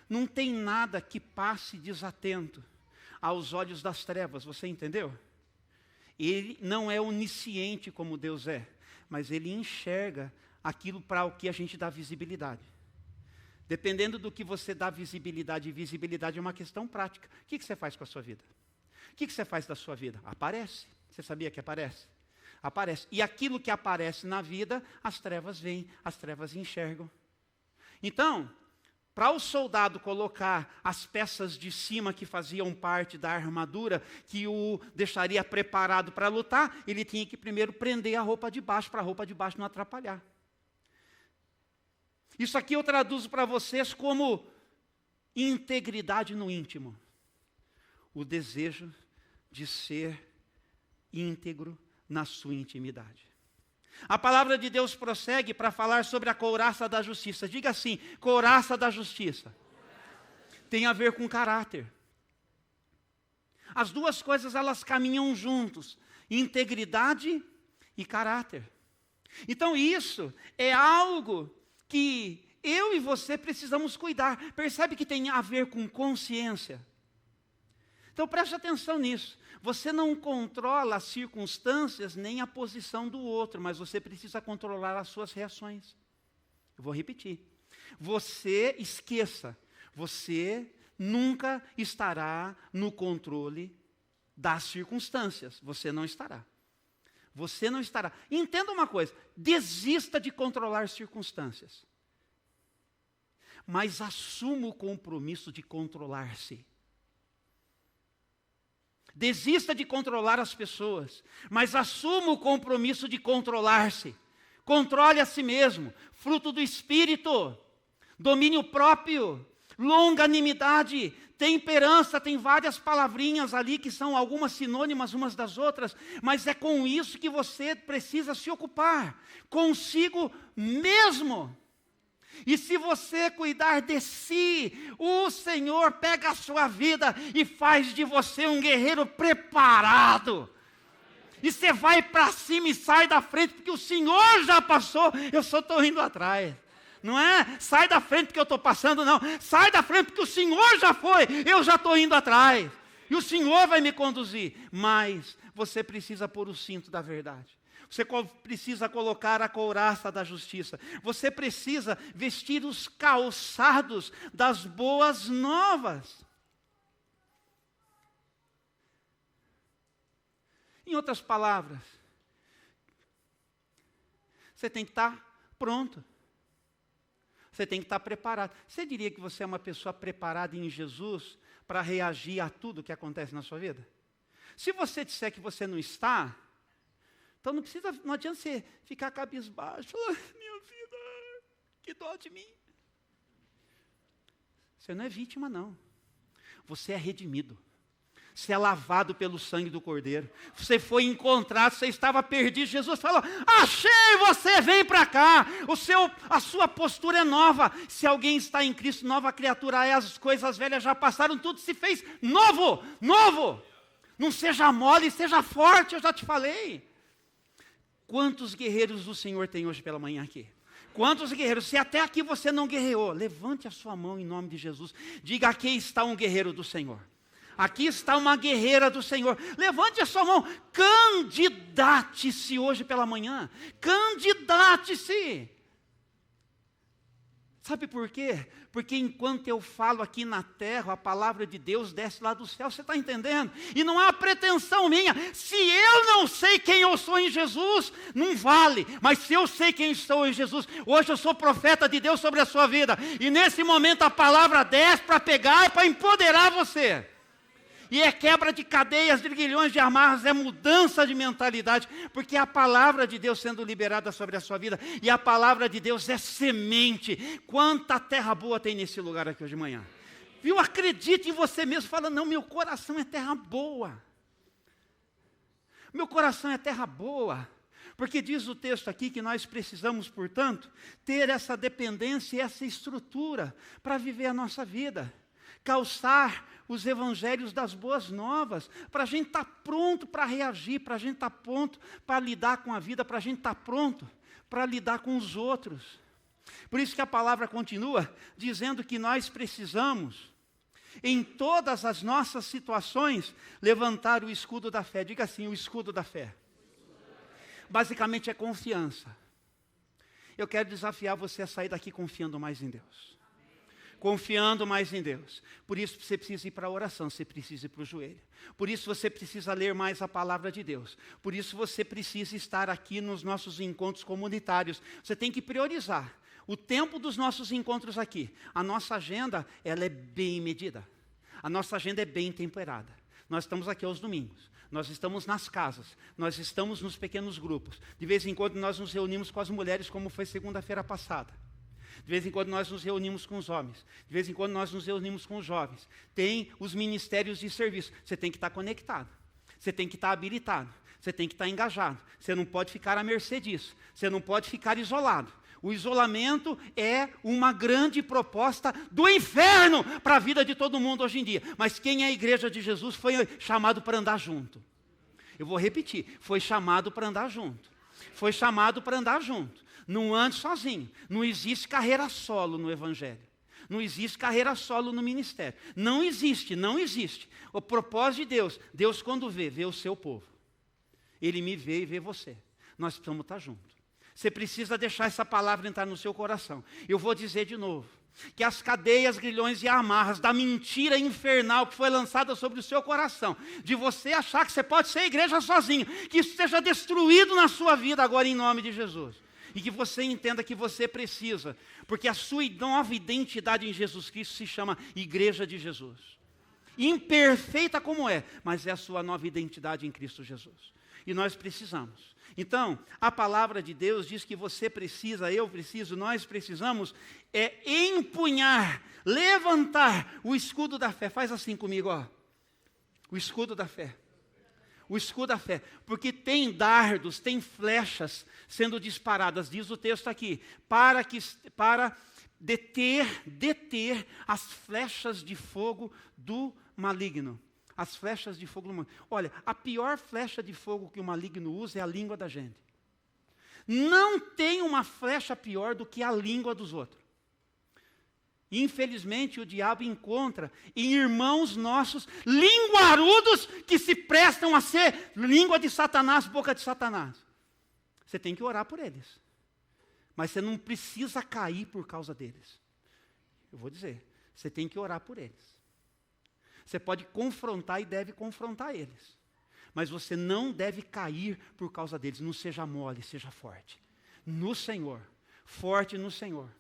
Não tem nada que passe desatento aos olhos das trevas, você entendeu? Ele não é onisciente como Deus é, mas Ele enxerga aquilo para o que a gente dá visibilidade. Dependendo do que você dá visibilidade, e visibilidade é uma questão prática. O que você faz com a sua vida? O que você faz da sua vida? Aparece. Você sabia que aparece? Aparece. E aquilo que aparece na vida, as trevas vêm, as trevas enxergam. Então, para o soldado colocar as peças de cima que faziam parte da armadura, que o deixaria preparado para lutar, ele tinha que primeiro prender a roupa de baixo, para a roupa de baixo não atrapalhar. Isso aqui eu traduzo para vocês como integridade no íntimo. O desejo de ser íntegro na sua intimidade. A palavra de Deus prossegue para falar sobre a couraça da justiça. Diga assim, couraça da justiça. Tem a ver com caráter. As duas coisas, elas caminham juntos. Integridade e caráter. Então isso é algo que eu e você precisamos cuidar. Percebe que tem a ver com consciência. Então preste atenção nisso. Você não controla as circunstâncias nem a posição do outro, mas você precisa controlar as suas reações. Eu vou repetir. Você esqueça, você nunca estará no controle das circunstâncias. Você não estará. Você não estará. Entenda uma coisa, desista de controlar circunstâncias. Mas assuma o compromisso de controlar-se. Desista de controlar as pessoas, mas assuma o compromisso de controlar-se. Controle a si mesmo, fruto do Espírito, domínio próprio, longanimidade, temperança, tem várias palavrinhas ali que são algumas sinônimas umas das outras, mas é com isso que você precisa se ocupar, consigo mesmo. E se você cuidar de si, o Senhor pega a sua vida e faz de você um guerreiro preparado. E você vai para cima e sai da frente, porque o Senhor já passou, eu só estou indo atrás. Não é? Sai da frente porque eu estou passando, não. Sai da frente porque o Senhor já foi, eu já estou indo atrás. E o Senhor vai me conduzir. Mas você precisa pôr o cinto da verdade. Você precisa colocar a couraça da justiça. Você precisa vestir os calçados das boas novas. Em outras palavras, você tem que estar pronto. Você tem que estar preparado. Você diria que você é uma pessoa preparada em Jesus para reagir a tudo que acontece na sua vida? Se você disser que você não está, então não adianta você ficar cabisbaixo, falar, minha vida, que dó de mim. Você não é vítima, não. Você é redimido. Você é lavado pelo sangue do Cordeiro. Você foi encontrado, você estava perdido. Jesus falou, achei você, vem para cá. A sua postura é nova. Se alguém está em Cristo, nova criatura é, as coisas velhas já passaram, tudo se fez novo, novo. Não seja mole, seja forte, eu já te falei. Quantos guerreiros o Senhor tem hoje pela manhã aqui? Quantos guerreiros? Se até aqui você não guerreou, levante a sua mão em nome de Jesus. Diga, aqui está um guerreiro do Senhor. Aqui está uma guerreira do Senhor. Levante a sua mão. Candidate-se hoje pela manhã. Candidate-se. Sabe por quê? Porque enquanto eu falo aqui na terra, a palavra de Deus desce lá do céu, você está entendendo? E não há pretensão minha. Se eu não sei quem eu sou em Jesus, não vale. Mas se eu sei quem sou em Jesus, hoje eu sou profeta de Deus sobre a sua vida. E nesse momento a palavra desce para pegar e para empoderar você. E é quebra de cadeias, de grilhões, de amarras, é mudança de mentalidade, porque é a palavra de Deus sendo liberada sobre a sua vida, e a palavra de Deus é semente. Quanta terra boa tem nesse lugar aqui hoje de manhã. Viu? Acredite em você mesmo, fala, não, meu coração é terra boa. Meu coração é terra boa. Porque diz o texto aqui que nós precisamos, portanto, ter essa dependência e essa estrutura para viver a nossa vida. Calçar os evangelhos das boas novas, para a gente estar pronto para reagir, para a gente estar pronto para lidar com a vida, para a gente estar pronto para lidar com os outros. Por isso que a palavra continua dizendo que nós precisamos, em todas as nossas situações, levantar o escudo da fé. Diga assim, o escudo da fé. Basicamente é confiança. Eu quero desafiar você a sair daqui confiando mais em Deus. Confiando mais em Deus. Por isso você precisa ir para a oração, você precisa ir para o joelho. Por isso você precisa ler mais a palavra de Deus. Por isso você precisa estar aqui nos nossos encontros comunitários. Você tem que priorizar o tempo dos nossos encontros aqui. A nossa agenda, ela é bem medida. A nossa agenda é bem temperada. Nós estamos aqui aos domingos. Nós estamos nas casas. Nós estamos nos pequenos grupos. De vez em quando nós nos reunimos com as mulheres, como foi segunda-feira passada. De vez em quando nós nos reunimos com os homens. De vez em quando nós nos reunimos com os jovens. Tem os ministérios de serviço. Você tem que estar conectado. Você tem que estar habilitado. Você tem que estar engajado. Você não pode ficar à mercê disso. Você não pode ficar isolado. O isolamento é uma grande proposta do inferno para a vida de todo mundo hoje em dia. Mas quem é a igreja de Jesus foi chamado para andar junto. Eu vou repetir. Foi chamado para andar junto. Foi chamado para andar junto. Não ande sozinho. Não existe carreira solo no evangelho. Não existe carreira solo no ministério. Não existe, não existe. O propósito de Deus, Deus quando vê o seu povo. Ele me vê e vê você. Nós precisamos estar juntos. Você precisa deixar essa palavra entrar no seu coração. Eu vou dizer de novo. Que as cadeias, grilhões e amarras da mentira infernal que foi lançada sobre o seu coração, de você achar que você pode ser igreja sozinho, que isso seja destruído na sua vida agora em nome de Jesus. E que você entenda que você precisa, porque a sua nova identidade em Jesus Cristo se chama Igreja de Jesus. Imperfeita como é, mas é a sua nova identidade em Cristo Jesus. E nós precisamos. Então, a palavra de Deus diz que você precisa, eu preciso, nós precisamos empunhar, levantar o escudo da fé. Faz assim comigo, ó. O escudo da fé. O escudo da fé, porque tem dardos, tem flechas sendo disparadas, diz o texto aqui, para deter as flechas de fogo do maligno. As flechas de fogo do maligno. Olha, a pior flecha de fogo que o maligno usa é a língua da gente. Não tem uma flecha pior do que a língua dos outros. Infelizmente, o diabo encontra em irmãos nossos linguarudos que se prestam a ser língua de Satanás, boca de Satanás. Você tem que orar por eles. Mas você não precisa cair por causa deles. Eu vou dizer, você tem que orar por eles. Você pode confrontar e deve confrontar eles. Mas você não deve cair por causa deles. Não seja mole, seja forte. No Senhor. Forte no Senhor.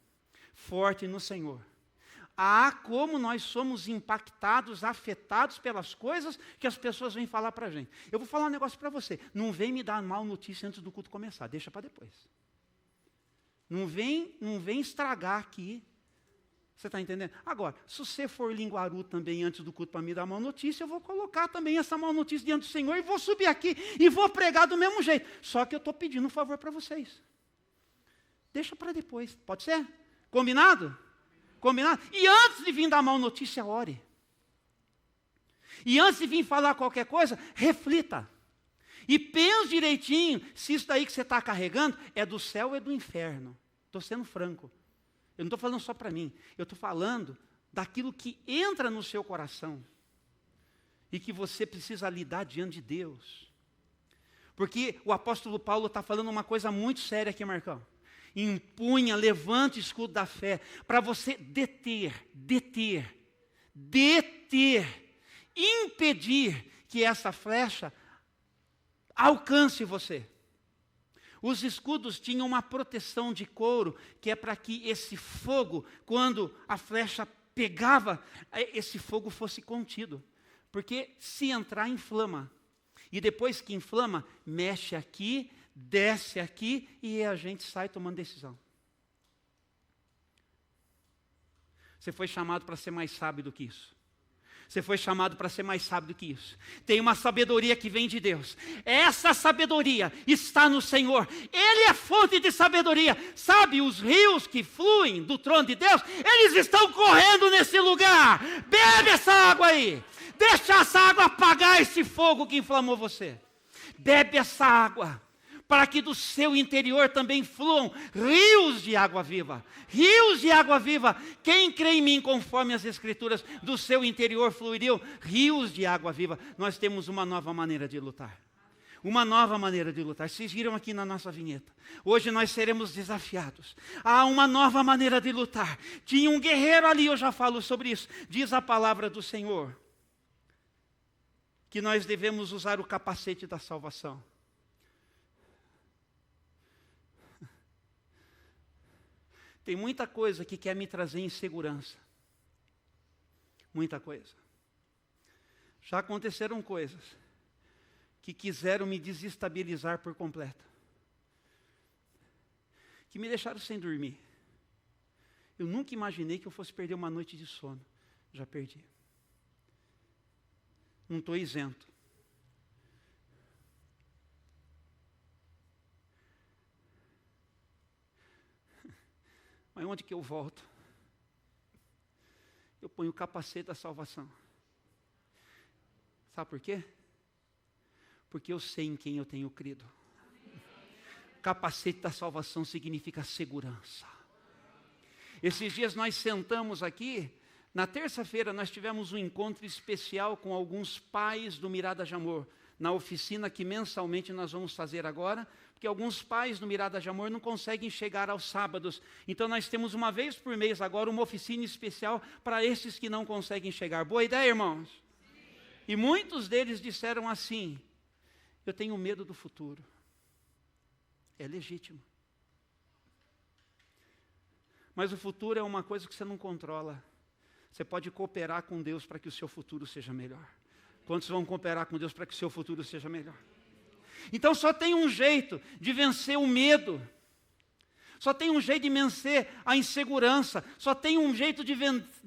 Forte no Senhor. Ah, como nós somos impactados, afetados pelas coisas que as pessoas vêm falar para a gente. Eu vou falar um negócio para você. Não vem me dar mal notícia antes do culto começar. Deixa para depois. Não vem estragar aqui. Você está entendendo? Agora, se você for linguarudo também antes do culto para me dar mal notícia, eu vou colocar também essa mal notícia diante do Senhor e vou subir aqui e vou pregar do mesmo jeito. Só que eu estou pedindo um favor para vocês. Deixa para depois. Pode ser? Combinado? Combinado? E antes de vir dar mal notícia, ore. E antes de vir falar qualquer coisa, reflita. E pense direitinho se isso daí que você está carregando é do céu ou é do inferno. Estou sendo franco. Eu não estou falando só para mim. Eu estou falando daquilo que entra no seu coração. e que você precisa lidar diante de Deus. Porque o apóstolo Paulo está falando uma coisa muito séria aqui, Marcão. Empunha, levante o escudo da fé, para você deter, impedir que essa flecha alcance você. Os escudos tinham uma proteção de couro, que é para que esse fogo, quando a flecha pegava, esse fogo fosse contido. Porque se entrar, inflama. E depois que inflama, mexe aqui, desce aqui e a gente sai tomando decisão. Você foi chamado para ser mais sábio do que isso. Você foi chamado para ser mais sábio do que isso. Tem uma sabedoria que vem de Deus. Essa sabedoria está no Senhor. Ele é fonte de sabedoria. Sabe, os rios que fluem do trono de Deus, eles estão correndo nesse lugar. Bebe essa água aí. Deixa essa água apagar esse fogo que inflamou você. Bebe essa água, para que do seu interior também fluam rios de água viva. Rios de água viva. Quem crê em mim, conforme as Escrituras, do seu interior fluiriam rios de água viva. Nós temos uma nova maneira de lutar. Uma nova maneira de lutar. Vocês viram aqui na nossa vinheta. Hoje nós seremos desafiados. Há uma nova maneira de lutar. Tinha um guerreiro ali, eu já falo sobre isso. Diz a palavra do Senhor que nós devemos usar o capacete da salvação. Tem muita coisa que quer me trazer insegurança. Muita coisa. Já aconteceram coisas que quiseram me desestabilizar por completo. Que me deixaram sem dormir. Eu nunca imaginei que eu fosse perder uma noite de sono. Já perdi. Não estou isento. Mas onde que eu volto? Eu ponho o capacete da salvação. Sabe por quê? Porque eu sei em quem eu tenho crido. Capacete da salvação significa segurança. Esses dias nós sentamos aqui. Na terça-feira nós tivemos um encontro especial com alguns pais do Mirada de Amor, na oficina que mensalmente nós vamos fazer agora, porque alguns pais do Mirada de Amor não conseguem chegar aos sábados. Então nós temos uma vez por mês agora uma oficina especial para esses que não conseguem chegar. Boa ideia, irmãos? Sim. E muitos deles disseram assim: eu tenho medo do futuro. É legítimo. Mas o futuro é uma coisa que você não controla. Você pode cooperar com Deus para que o seu futuro seja melhor. Quantos vão cooperar com Deus para que o seu futuro seja melhor? Então só tem um jeito de vencer o medo. Só tem um jeito de vencer a insegurança. Só tem um jeito de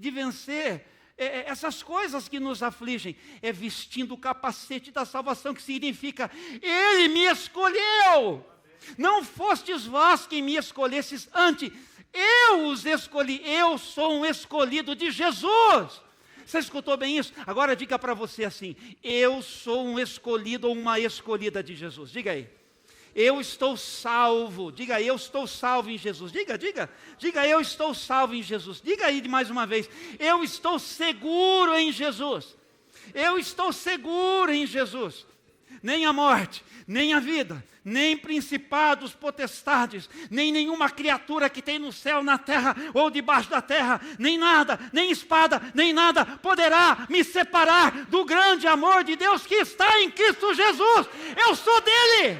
vencer essas coisas que nos afligem. É vestindo o capacete da salvação, que significa: Ele me escolheu. Não fostes vós quem me escolhestes antes. Eu os escolhi, eu sou um escolhido de Jesus. Você escutou bem isso? Agora diga para você assim: eu sou um escolhido ou uma escolhida de Jesus. Diga aí. Eu estou salvo. Diga aí, eu estou salvo em Jesus. Diga, eu estou salvo em Jesus. Diga aí mais uma vez: eu estou seguro em Jesus. Eu estou seguro em Jesus. Nem a morte, nem a vida, nem principados, potestades, nem nenhuma criatura que tem no céu, na terra ou debaixo da terra, nem nada, nem espada, nem nada poderá me separar do grande amor de Deus que está em Cristo Jesus. Eu sou dele.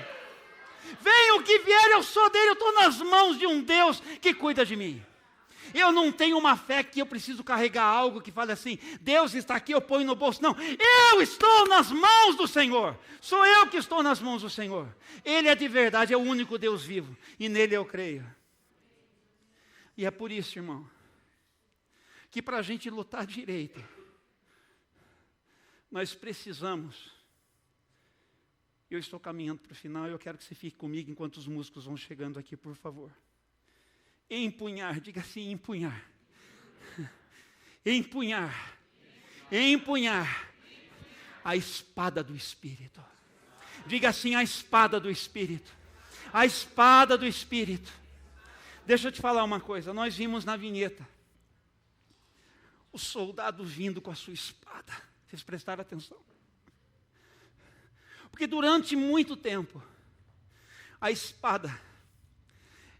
Venha o que vier, eu sou dele. Eu estou nas mãos de um Deus que cuida de mim. Eu não tenho uma fé que eu preciso carregar algo que fale assim: Deus está aqui, eu ponho no bolso. Não, eu estou nas mãos do Senhor. Sou eu que estou nas mãos do Senhor. Ele é de verdade, é o único Deus vivo. E nele eu creio. E é por isso, irmão, que para a gente lutar direito, nós precisamos. Eu estou caminhando para o final e eu quero que você fique comigo enquanto os músicos vão chegando aqui, por favor. Empunhar, diga assim: empunhar. Empunhar. Empunhar a espada do Espírito. Diga assim: a espada do Espírito. A espada do Espírito. Deixa eu te falar uma coisa. Nós vimos na vinheta o soldado vindo com a sua espada. Vocês prestaram atenção? Porque durante muito tempo, a espada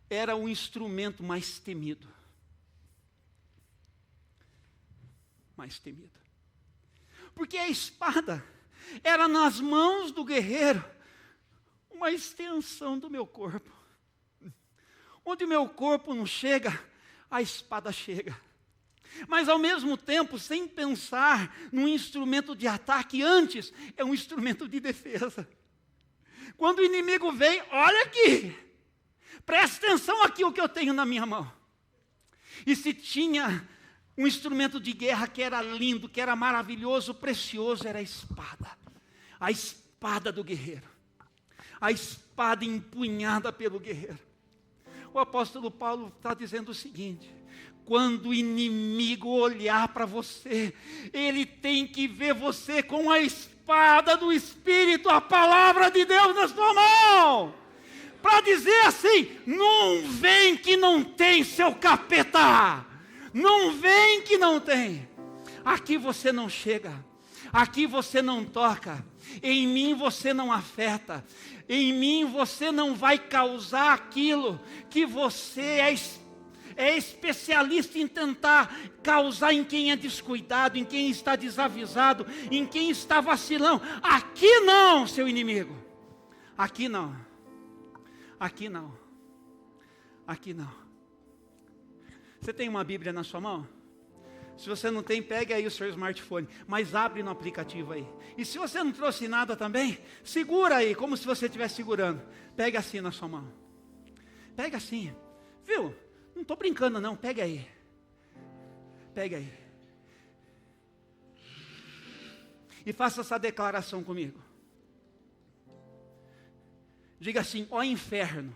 era o instrumento mais temido. Mais temido. Porque a espada era nas mãos do guerreiro uma extensão do meu corpo. Onde o meu corpo não chega, a espada chega. Mas ao mesmo tempo, sem pensar num instrumento de ataque, antes é um instrumento de defesa. Quando o inimigo vem, olha aqui, presta atenção aqui o que eu tenho na minha mão. E se tinha um instrumento de guerra que era lindo, que era maravilhoso, precioso, era a espada do guerreiro, a espada empunhada pelo guerreiro. O apóstolo Paulo está dizendo o seguinte: quando o inimigo olhar para você, ele tem que ver você com a espada do Espírito, a palavra de Deus na sua mão, para dizer assim: não vem que não tem, seu capeta, não vem que não tem, aqui você não chega, aqui você não toca, em mim você não afeta, em mim você não vai causar aquilo que você é especialista em tentar causar em quem é descuidado, em quem está desavisado, em quem está vacilão. Aqui não, seu inimigo. Aqui não. Aqui não. Aqui não. Você tem uma Bíblia na sua mão? Se você não tem, pegue aí o seu smartphone, mas abre no aplicativo aí. E se você não trouxe nada também, segura aí, como se você estivesse segurando. Pega assim na sua mão. Pega assim. Viu? Não estou brincando não, pega aí. Pega aí. E faça essa declaração comigo. Diga assim: ó inferno,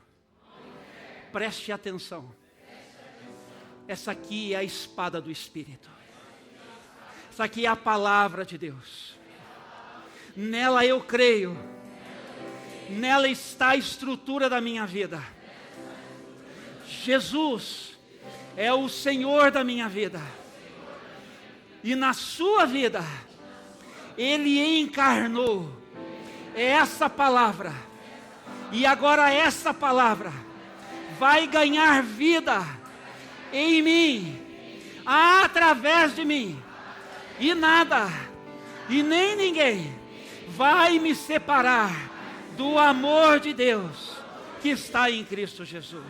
preste atenção. Essa aqui é a espada do Espírito. Essa aqui é a palavra de Deus. Nela eu creio. Nela está a estrutura da minha vida. Jesus é o Senhor da minha vida. E na sua vida, Ele encarnou essa palavra. E agora essa palavra vai ganhar vida em mim, através de mim, e nada, e nem ninguém vai me separar do amor de Deus que está em Cristo Jesus.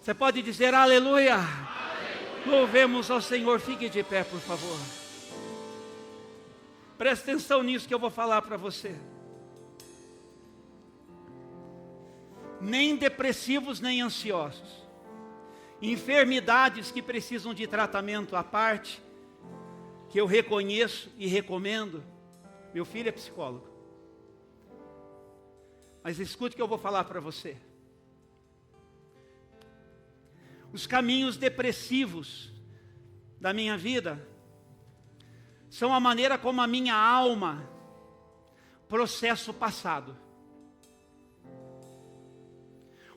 Você pode dizer aleluia? Aleluia. Louvemos ao Senhor. Fique de pé, por favor. Preste atenção nisso que eu vou falar para você. Nem depressivos, nem ansiosos, enfermidades que precisam de tratamento à parte, que eu reconheço e recomendo. Meu filho é psicólogo. Mas escute o que eu vou falar para você. Os caminhos depressivos da minha vida são a maneira como a minha alma processa o passado.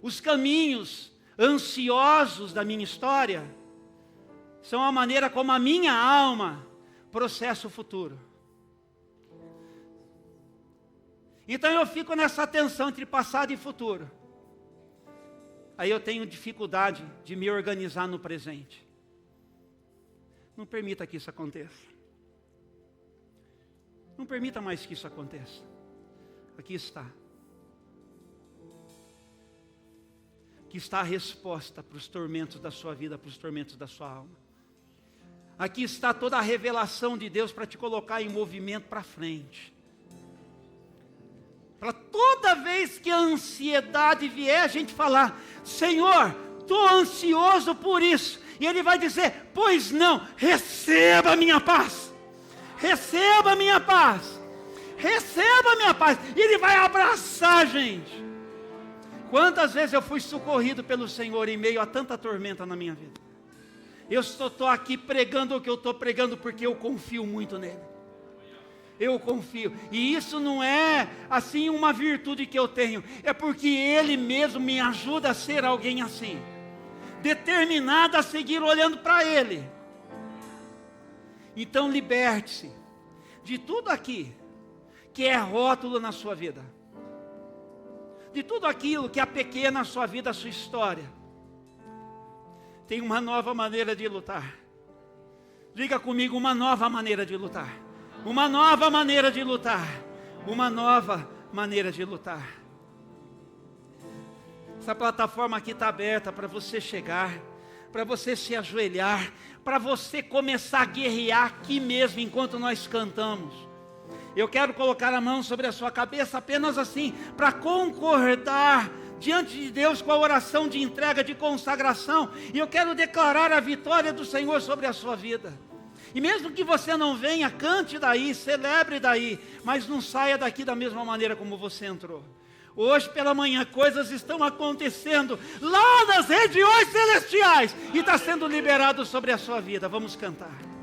Os caminhos ansiosos da minha história são a maneira como a minha alma processa o futuro. Então eu fico nessa tensão entre passado e futuro. Aí eu tenho dificuldade de me organizar no presente. Não permita que isso aconteça. Não permita mais que isso aconteça. Aqui está. Aqui está a resposta para os tormentos da sua vida, para os tormentos da sua alma. Aqui está toda a revelação de Deus para te colocar em movimento para frente. Para toda vez que a ansiedade vier, a gente falar: Senhor, estou ansioso por isso. E Ele vai dizer: pois não, receba a minha paz. Receba a minha paz. Receba a minha paz. E Ele vai abraçar a gente. Quantas vezes eu fui socorrido pelo Senhor em meio a tanta tormenta na minha vida. Eu estou aqui pregando o que eu estou pregando porque eu confio muito nele. Eu confio, e isso não é assim uma virtude que eu tenho, é porque Ele mesmo me ajuda a ser alguém assim, determinado a seguir olhando para Ele. Então liberte-se de tudo aqui que é rótulo na sua vida, de tudo aquilo que é pequeno na sua vida, a sua história, tem uma nova maneira de lutar. Diga comigo, uma nova maneira de lutar. Uma nova maneira de lutar. Uma nova maneira de lutar. Essa plataforma aqui está aberta para você chegar, para você se ajoelhar, para você começar a guerrear aqui mesmo enquanto nós cantamos. Eu quero colocar a mão sobre a sua cabeça apenas assim, para concordar diante de Deus com a oração de entrega, de consagração. E eu quero declarar a vitória do Senhor sobre a sua vida. E mesmo que você não venha, cante daí, celebre daí, mas não saia daqui da mesma maneira como você entrou. Hoje pela manhã coisas estão acontecendo lá nas regiões celestiais e está sendo liberado sobre a sua vida. Vamos cantar.